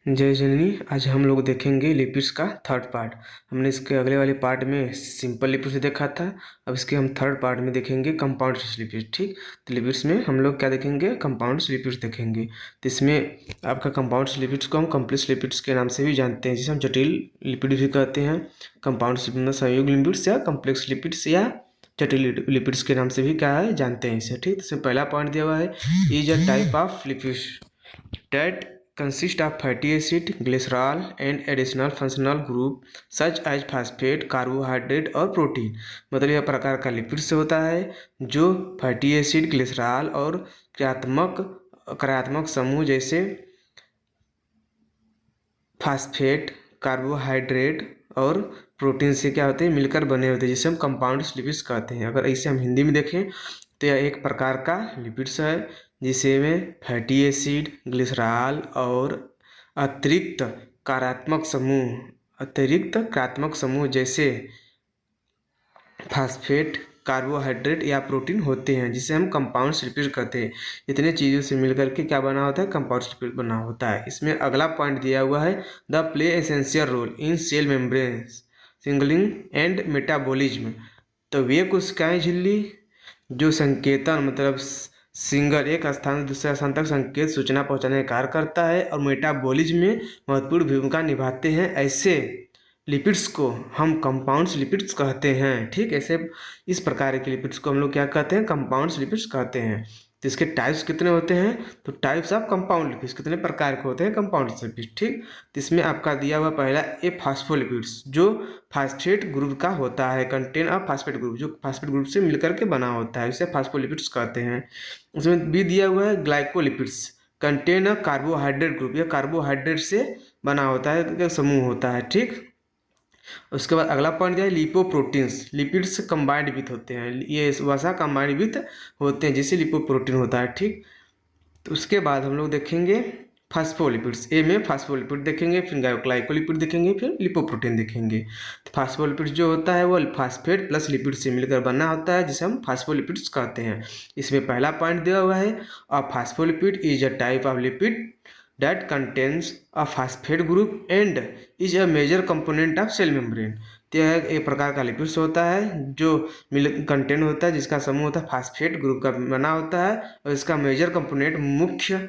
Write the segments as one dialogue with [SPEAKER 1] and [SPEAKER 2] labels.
[SPEAKER 1] जय जननी। आज हम लोग देखेंगे लिपिड्स का थर्ड पार्ट। हमने इसके अगले वाले पार्ट में सिंपल लिपिड्स देखा था। अब इसके हम थर्ड पार्ट में देखेंगे कंपाउंड लिपिड्स। ठीक, तो लिपिड्स में हम लोग क्या देखेंगे? कंपाउंड लिपिड्स देखेंगे। तो इसमें आपका कंपाउंड लिपिड्स को हम कॉम्प्लेक्स लिपिड्स के नाम से भी जानते हैं, जिसे हम जटिल लिपिड भी कहते हैं। कंपाउंड लिपिड संयुग लिपिड्स या कॉम्प्लेक्स लिपिड्स या जटिल लिपिड्स के नाम से भी क्या है जानते हैं इसे। ठीक, इसमें पहला पॉइंट दिया हुआ है, is a type of lipids that consist of fatty acid, glycerol and additional functional group such as phosphate, carbohydrate और प्रोटीन। मतलब यह प्रकार का लिपिड से होता है जो फैटी एसिड, ग्लिसरॉल और कार्यात्मक समूह जैसे फास्फेट, कार्बोहाइड्रेट और प्रोटीन से क्या होते हैं, मिलकर बने होते हैं, जिसे हम कंपाउंड लिपिड्स कहते हैं। अगर इसे हम हिंदी में देखें तो यह एक प्रकार का लिपिड्स है जिसे में फैटी एसिड, ग्लिसरॉल और अतिरिक्त कार्यात्मक समूह जैसे फास्फेट, कार्बोहाइड्रेट या प्रोटीन होते हैं, जिसे हम कंपाउंड लिपिड कहते हैं। इतने चीज़ों से मिलकर के क्या बना होता है? कंपाउंड लिपिड बना होता है। इसमें अगला पॉइंट दिया हुआ है, the play essential role in cell membrane signalling and metabolism. तो वे कोशिकाएं झिल्ली जो संकेतन मतलब सिंगल एक स्थान से दूसरे स्थान तक संकेत सूचना पहुंचाने का कार्य करता है और मेटाबॉलिज्म में महत्वपूर्ण भूमिका निभाते हैं, ऐसे लिपिड्स को हम कंपाउंड्स लिपिड्स कहते हैं। ठीक, ऐसे इस प्रकार के लिपिड्स को हम लोग क्या कहते हैं? कंपाउंड्स लिपिड्स कहते हैं। तो इसके टाइप्स कितने होते हैं? तो टाइप्स ऑफ कंपाउंड लिपिड्स कितने प्रकार के होते हैं? Compound lipids. ठीक, तो इसमें आपका दिया हुआ पहला ए फास्फोलिपिड्स जो फास्फेट ग्रुप का होता है, कंटेन ऑफ फास्फेट ग्रुप जो फास्फेट ग्रुप से मिलकर के बना होता है, इसे फास्फोलिपिड्स कहते हैं। उसमें भी दिया हुआ है glycolipids contain a carbohydrate group, यह कार्बोहाइड्रेट से बना होता है, समूह होता है। ठीक, उसके बाद अगला पॉइंट दिया है लिपोप्रोटीन्स, लिपिड्स कंबाइंड विथ होते हैं, ये वसा कंबाइंड विथ होते हैं जिससे लिपोप्रोटीन होता है। ठीक, तो उसके बाद हम लोग देखेंगे फास्फोलिपिड्स। ए में फास्फोलिपिड देखेंगे, फिर ग्लाइकोलिपिड देखेंगे, फिर लिपोप्रोटीन देखेंगे। तो फास्फोलिपिड जो होता है वो फास्फेट प्लस लिपिड से मिलकर बना होता है, जिसे हम फास्फोलिपिड्स कहते हैं। इसमें पहला पॉइंट दिया हुआ है, a phospholipid is a type of lipid that contains a phosphate group and is a major component of cell membrane। तो यह एक प्रकार का लिपिड्स होता है जो कंटेन होता है, जिसका समूह होता है फास्फेट ग्रुप का बना होता है, और इसका मेजर कंपोनेंट मुख्य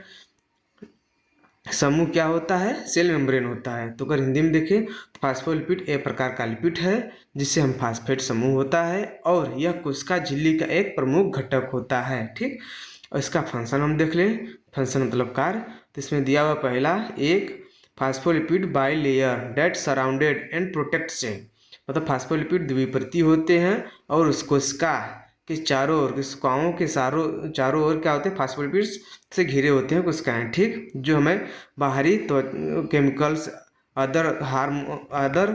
[SPEAKER 1] समूह क्या होता है? सेल मेम्ब्रेन होता है। तो अगर हिंदी में देखें तो फास्फोलिपिड एक प्रकार का लिपिड है जिससे हम फास्फेट समूह होता है, और यह कोशिका झिल्ली का एक प्रमुख घटक होता है। ठीक, और इसका फंक्शन हम देख लें, फंक्शन मतलब कार्य। तो इसमें दिया हुआ पहला एक phospholipid bilayer that surrounded and protect cell. मतलब फास्फोलिपिड द्विपरती होते हैं और उस कोशिका के चारों ओर, कोशिकाओं के चारों ओर क्या होते हैं? फास्फोलिपिड्स से घिरे होते हैं कोशिकाएं। ठीक, जो हमें बाहरी केमिकल्स, अदर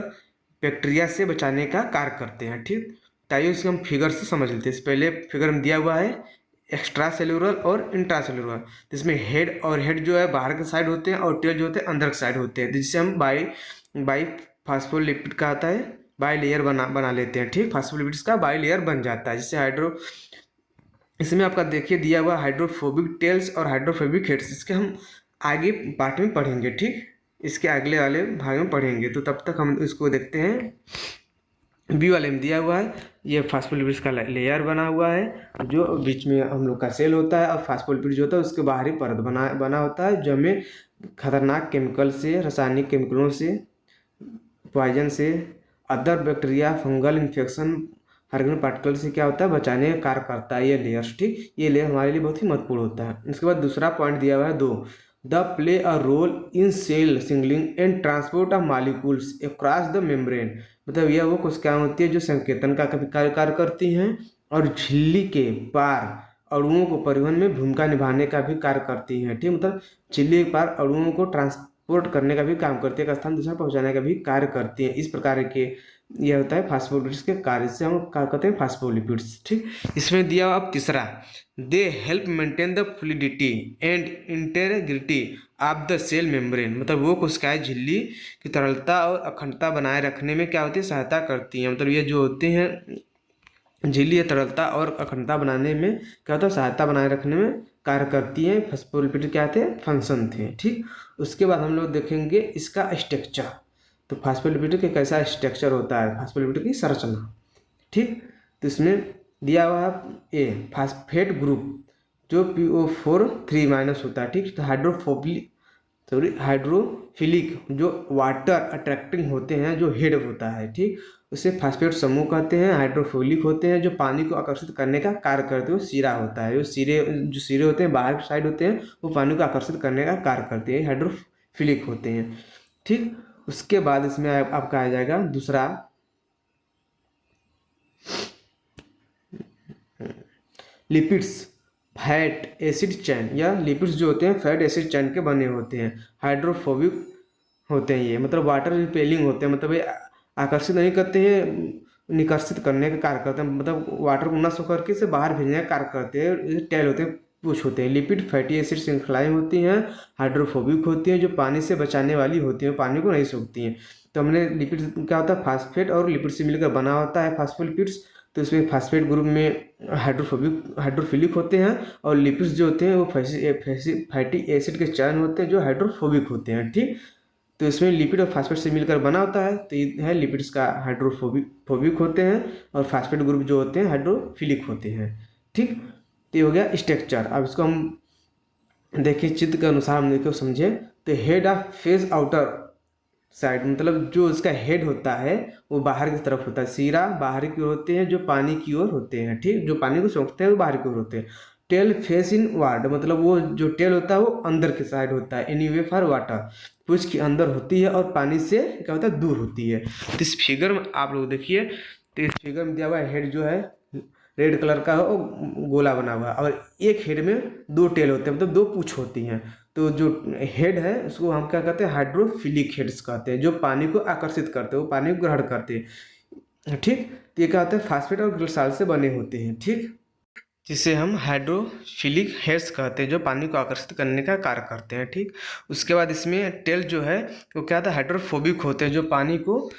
[SPEAKER 1] बैक्टीरिया से बचाने का कार्य करते हैं। ठीक, ताइए उसको हम फिगर से समझ लेते हैं। पहले फिगर में दिया हुआ है एक्स्ट्रा सेलुलर और इंट्रासेलुलर, जिसमें हेड जो है बाहर के साइड होते हैं और टेल जो होते हैं अंदर के साइड होते हैं, जिससे हम बाई फास्फोलिपिड का आता है बाई लेयर बना लेते हैं। ठीक, फास्फोलिपिड्स का बाई लेयर बन जाता है, जिससे इसमें आपका देखिए दिया हुआ हाइड्रोफोबिक टेल्स और हाइड्रोफोबिक हेड्स, इसके हम आगे पार्ट में पढ़ेंगे। ठीक, इसके अगले वाले भाग में पढ़ेंगे, तो तब तक हम इसको देखते हैं। बी वाले में दिया हुआ है, ये फास्फोलिपिड्स का लेयर बना हुआ है जो बीच में हम लोग का सेल होता है, और फास्फोलिपिड जो होता है उसके बाहरी परत बना होता है, जो हमें खतरनाक केमिकल से, रासायनिक केमिकलों से, पॉइजन से, other bacteria, fungal infection, organic particle से क्या होता है? बचाने का कार्य करता है ये लेयर्स। ठीक, ये लेयर हमारे लिए बहुत ही महत्वपूर्ण होता है। इसके बाद दूसरा पॉइंट दिया हुआ है 2, the play a role in cell signalling and transport of molecules across the membrane. मतलब यह वो कोशिकाएं होती है जो संकेतन का कार्य करती हैं और झिल्ली के पार अणुओं को परिवहन में भूमिका निभाने का भी कार्य करती हैं। ठीक, मतलब झिल्ली के पार अणुओं को ट्रांसपोर्ट करने का भी काम करती है, एक स्थान दूसरा पहुंचाने का भी कार्य करती हैं। इस प्रकार के यह होता है फास्फोलिपिड्स के कार्य से हम क्या कहते हैं? फास्फोलिपिड्स। ठीक, इसमें दिया हुआ अब तीसरा, they help maintain the fluidity and integrity of the cell membrane. मतलब वो कोशिकाएं झिल्ली की तरलता और अखंडता बनाए रखने में क्या होती है? सहायता करती हैं। मतलब ये जो होते हैं झिल्ली तरलता और अखंडता बनाने में क्या होता है, सहायता बनाए रखने में कार्य करती है। फास्फोलिपिड क्या थे, फंक्शन थे। ठीक, उसके बाद हम लोग देखेंगे इसका स्ट्रक्चर। तो फास्फोलिपिड का कैसा स्ट्रक्चर होता है, फास्फोलिपिड की संरचना। ठीक, तो इसमें दिया हुआ है ए फास्फेट ग्रुप जो PO4 3- होता है। ठीक, तो हाइड्रोफिलिक जो वाटर अट्रैक्टिंग होते हैं जो हेड होता है। ठीक, उसे फास्फेट समूह कहते हैं। हाइड्रोफिलिक होते हैं जो पानी को आकर्षित करने का कार्य करते हैं, वो सिरा होता है। जो सिरे होते हैं बाहर की साइड होते हैं, वो पानी को आकर्षित करने का कार्य करते हैं, हाइड्रोफिलिक होते हैं। ठीक, उसके बाद इसमें आपका आ जाएगा दूसरा लिपिड्स, फैट एसिड चैन या लिपिड्स जो होते हैं फैट एसिड चैन के बने होते हैं। हाइड्रोफोबिक होते हैं ये, मतलब वाटर रिपेलिंग होते हैं, मतलब ये आकर्षित नहीं करते हैं, निकर्षित करने का कार्य करते हैं, मतलब वाटर को नष्ट होकर के इसे बाहर भेजने का कार्य करते हैं। टेल होते हैं, पूछ होते हैं। लिपिड फैटी एसिड श्रृंखलाएं होती हैं, हाइड्रोफोबिक होती हैं, जो पानी से बचाने वाली होती हैं, पानी को नहीं सोखती हैं। तो हमने लिपिड क्या होता है, फास्फेट और लिपिड से मिलकर बना होता है फास्फोलिपिड्स। तो इसमें फास्फेट ग्रुप में हाइड्रोफिलिक होते हैं, और लिपिड्स जो होते हैं वो फैटी एसिड के चैन होते हैं जो हाइड्रोफोबिक होते हैं। ठीक, तो इसमें लिपिड और फास्फेट से मिलकर बना होता है। तो ये है लिपिड्स का हाइड्रोफोबिक होते हैं, और फास्फेट ग्रुप जो होते हैं हाइड्रोफिलिक होते हैं। ठीक, तो ये हो गया स्ट्रक्चर। अब इसको हम देखिए चित्र के अनुसार हम देखो समझे। तो head of face outer side, मतलब जो इसका हेड होता है वो बाहर की तरफ होता है। सिरा बाहर की ओर होते हैं जो पानी की ओर होते हैं। ठीक, जो पानी को सोखते हैं वो बाहर की ओर होते हैं। टेल फेस इन वार्ड, मतलब वो जो टेल होता है वो अंदर की साइड होता है। एनीवे फॉर वाटर, पूंछ की अंदर होती है और पानी से क्या होता है, दूर होती है। तो इस फिगर में आप लोग देखिए, तो इस फिगर में दिया हुआ हेड जो है रेड कलर का हो, गोला बना हुआ, और एक हेड में दो टेल होते हैं, मतलब दो पूंछ होती हैं। तो जो हेड है उसको हम क्या कहते हैं, हाइड्रोफिलिक हेड्स कहते हैं, जो पानी को आकर्षित करते हैं, वो पानी को ग्रहण करते हैं। ठीक, तो ये क्या होता है, फास्फेट और ग्लिसरॉल से बने होते हैं। ठीक, जिसे हम हाइड्रोफिलिक हेड्स कहते हैं, जो पानी को आकर्षित करने का कार्य करते हैं। ठीक, उसके बाद इसमें टेल जो है वो क्या होता है, हाइड्रोफोबिक होते हैं, जो पानी को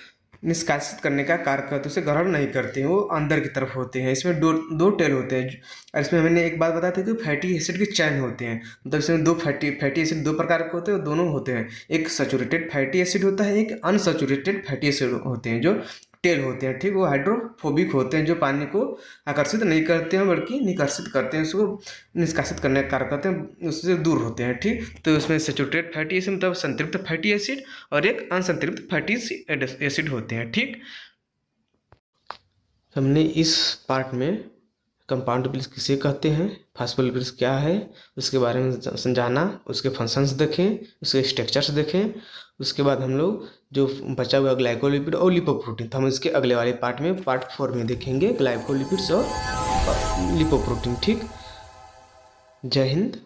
[SPEAKER 1] निष्कासित करने का कार्य करते हैं, उसे ग्रहण नहीं करते हैं, वो अंदर की तरफ होते हैं। इसमें दो टेल होते हैं। और इसमें मैंने एक बात बताया था कि फैटी एसिड के चैन होते हैं, मतलब इसमें दो फैटी एसिड दो प्रकार के होते हैं, दोनों होते हैं। एक सैचुरेटेड फैटी एसिड होता है, एक अनसैचुरेटेड फैटी एसिड होते हैं जो टेल होते हैं। ठीक, वो हाइड्रोफोबिक होते हैं, जो पानी को आकर्षित नहीं करते हैं बल्कि निकर्षित करते हैं, उसको निष्कासित करने का कार्य करते हैं, उससे दूर होते हैं। ठीक, तो उसमें सैचुरेटेड फैटी एसिड मतलब संतृप्त फैटी एसिड, और एक अनसंतृप्त फैटी एसिड होते हैं। ठीक, हमने इस पार्ट में कंपाउंड लिपिड्स किसे कहते हैं, फास्फोलिपिड्स क्या है, उसके बारे में समझाना, उसके फंक्शंस देखें, उसके स्ट्रक्चर्स देखें। उसके बाद हम लोग जो बचा हुआ ग्लाइकोलिपिड और लिपोप्रोटीन, तो हम इसके अगले वाले पार्ट में पार्ट 4 में देखेंगे ग्लाइकोलिपिड्स और लिपोप्रोटीन। ठीक, जय हिंद।